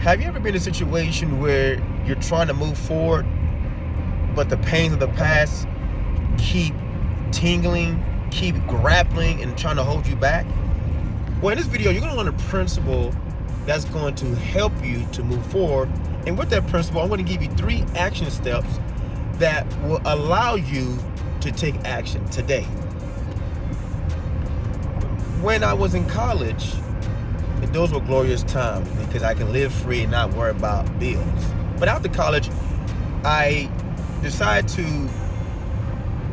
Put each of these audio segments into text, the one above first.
Have you ever been in a situation where you're trying to move forward, but the pains of the past keep tingling, keep grappling, and trying to hold you back? Well, in this video, you're going to learn a principle that's going to help you to move forward. And with that principle, I'm going to give you 3 action steps that will allow you to take action today. When I was in college, those were glorious times because I can live free and not worry about bills. But after college, I decided to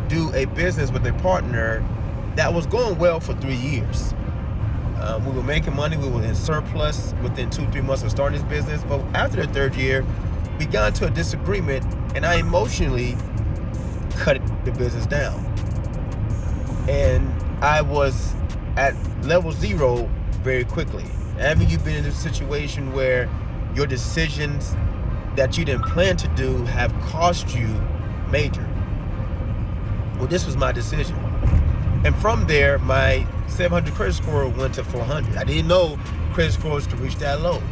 do a business with a partner that was going well for 3 years. We were making money, we were in surplus within 2-3 months of starting this business. But after the 3rd year, we got into a disagreement and I emotionally cut the business down. And I was at level 0 very quickly. Haven't you been in a situation where your decisions that you didn't plan to do have cost you major? Well, this was my decision. And from there, my 700 credit score went to 400. I didn't know credit scores could reach that low.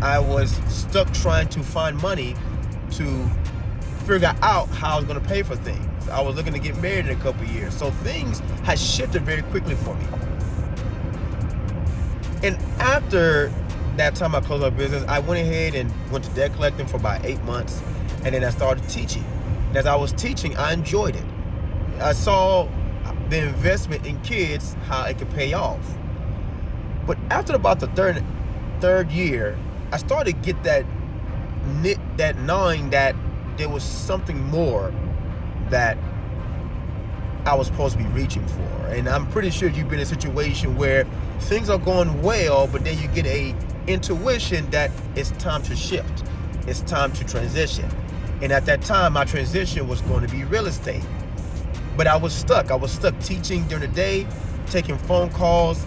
I was stuck trying to find money to figure out how I was going to pay for things. I was looking to get married in a couple of years. So things had shifted very quickly for me. And after that time I closed my business, I went ahead and went to debt collecting for about 8 months. And then I started teaching. And as I was teaching, I enjoyed it. I saw the investment in kids, how it could pay off. But after about the third year, I started to get that gnawing that there was something more that I was supposed to be reaching for. And I'm pretty sure you've been in a situation where things are going well, but then you get a intuition that it's time to shift. It's time to transition. And at that time, my transition was going to be real estate. But I was stuck. I was stuck teaching during the day, taking phone calls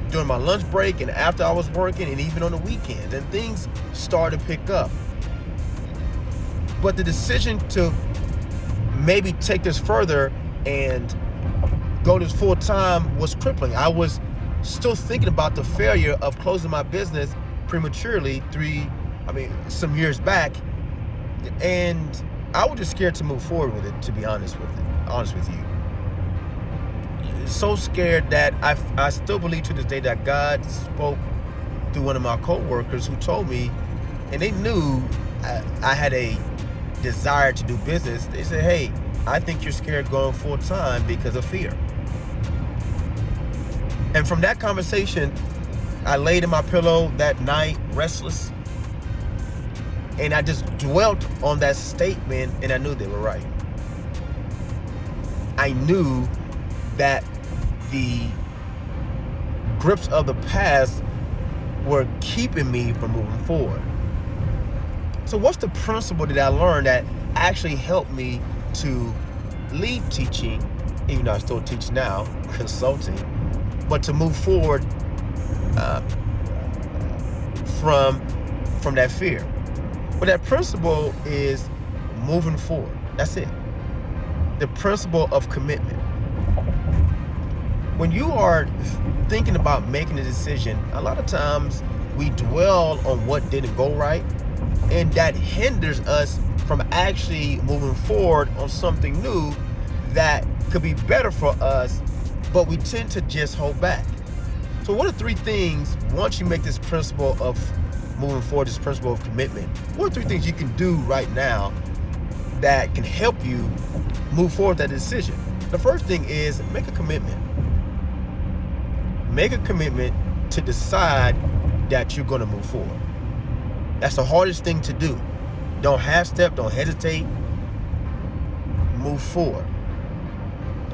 during my lunch break and after I was working and even on the weekends. And things started to pick up. But the decision to maybe take this further and go this full time was crippling. I was still thinking about the failure of closing my business prematurely some years back. And I was just scared to move forward with it, to be honest with you. So scared that I still believe to this day that God spoke through one of my co-workers who told me, and they knew I had a desire to do business. They said, hey, I think you're scared going full time because of fear. And from that conversation, I laid in my pillow that night, restless, and I just dwelt on that statement, and I knew they were right. I knew that the grips of the past were keeping me from moving forward. So what's the principle that I learned that actually helped me to leave teaching, even though I still teach now, consulting, but to move forward from that fear? But that principle is moving forward. That's it. The principle of commitment. When you are thinking about making a decision, a lot of times we dwell on what didn't go right, and that hinders us from actually moving forward on something new that could be better for us, but we tend to just hold back. So what are 3 things, once you make this principle of moving forward, this principle of commitment, what are 3 things you can do right now that can help you move forward that decision? The first thing is make a commitment. Make a commitment to decide that you're going to move forward. That's the hardest thing to do. Don't half-step, don't hesitate. Move forward.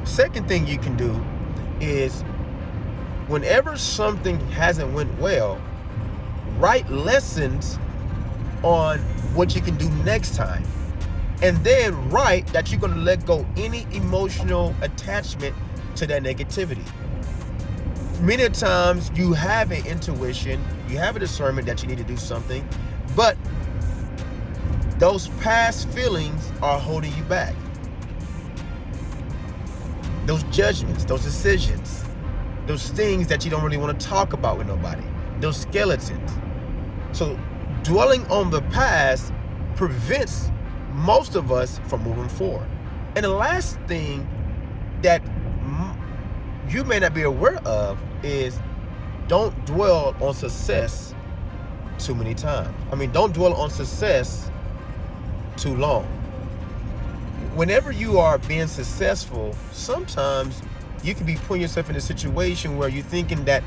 Second thing you can do is whenever something hasn't went well, write lessons on what you can do next time. And then write that you're going to let go any emotional attachment to that negativity. Many times you have an intuition, you have a discernment that you need to do something, but those past feelings are holding you back. Those judgments, those decisions, those things that you don't really want to talk about with nobody, those skeletons. So dwelling on the past prevents most of us from moving forward. And the last thing that you may not be aware of is don't dwell on success too many times. Don't dwell on success too long. Whenever you are being successful, sometimes you can be putting yourself in a situation where you're thinking that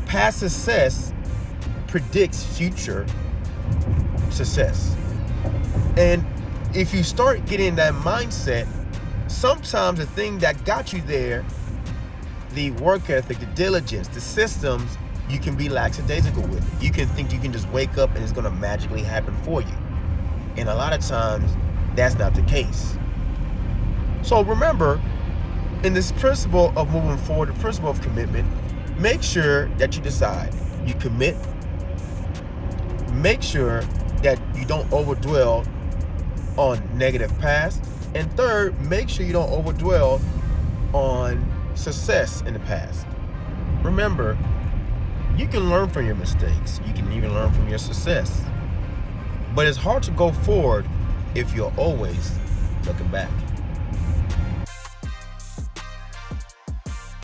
past success predicts future success. And if you start getting that mindset, sometimes the thing that got you there, the work ethic, the diligence, the systems, you can be lackadaisical with it. You can think you can just wake up and it's going to magically happen for you. And a lot of times, that's not the case. So remember, in this principle of moving forward, the principle of commitment, make sure that you decide. You commit. Make sure that you don't overdwell on negative past. And third, make sure you don't overdwell on success in the past. Remember, you can learn from your mistakes. You can even learn from your success. But it's hard to go forward if you're always looking back.